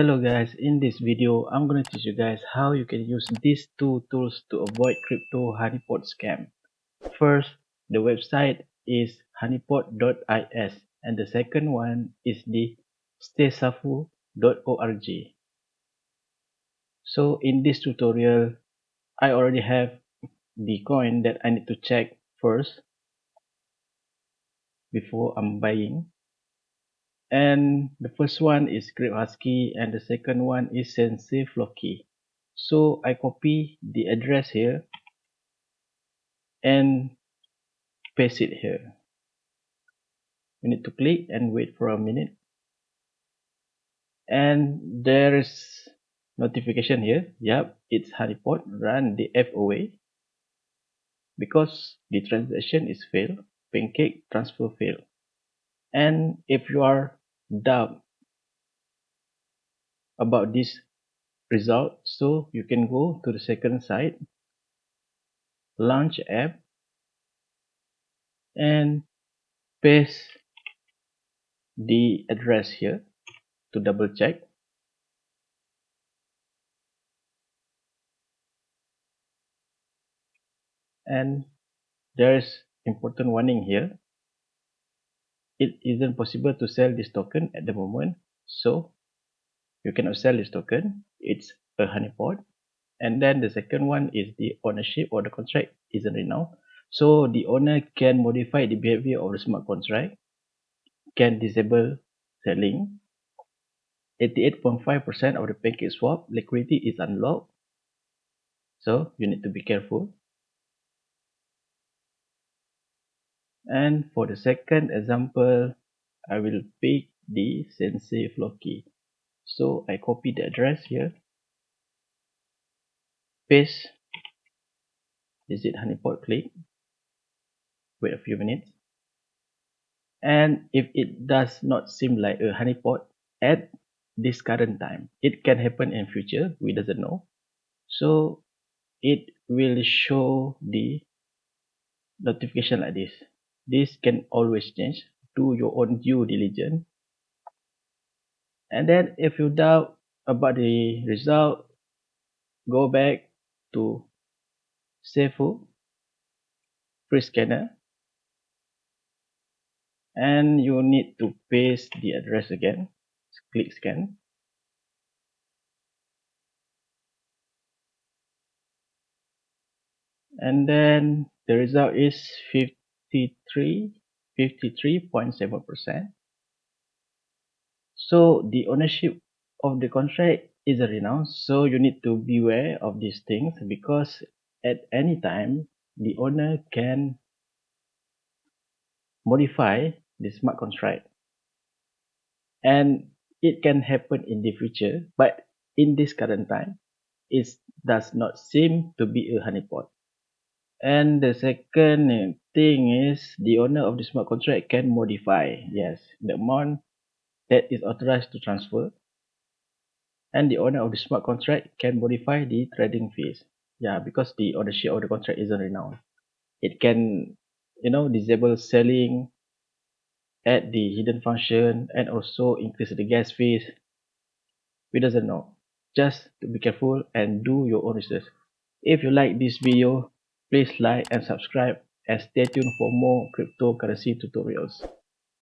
Hello guys, in this video I'm going to teach you guys how you can use these two tools to avoid crypto honeypot scam. First, the website is honeypot.is and the second one is the staysafu.org. So in this tutorial I already have the coin that I need to check first before I'm buying. And the first one is Grape Husky and the second one is Sensei Flocky. So I copy the address here and paste it here. You need to click and wait for a minute. And there is notification here. Yep, it's honeypot. Run the F away because the transaction is failed. Pancake transfer failed. And if you are doubt about this result, so you can go to the second site, launch app, and paste the address here to double check. And there is important warning here. It isn't possible to sell this token at the moment, so you cannot sell this token. It's a honeypot. And then the second one is the ownership or the contract isn't renowned. So the owner can modify the behavior of the smart contract, can disable selling. 88.5% of the pancake swap liquidity is unlocked. So you need to be careful. And for the second example, I will pick the Sensei Flocky. So I copy the address here, paste, visit honeypot, click, wait a few minutes. And if it does not seem like a honeypot at this current time, it can happen in future, we doesn't know. So it will show the notification like this. This can always change. Do your own due diligence. And then if you doubt about the result, go back to Safu free scanner and you need to paste the address again. Click scan. And then the result is 53.7%. So the ownership of the contract is renounced, so you need to beware of these things because at any time the owner can modify the smart contract and it can happen in the future, but in this current time it does not seem to be a honeypot. And the second thing is the owner of the smart contract can modify, yes, the amount that is authorized to transfer. And the owner of the smart contract can modify the trading fees. Yeah, because the ownership of the contract isn't renowned. It can, disable selling, add the hidden function, and also increase the gas fees. We doesn't know. Just to be careful and do your own research. If you like this video, please like and subscribe and stay tuned for more cryptocurrency tutorials.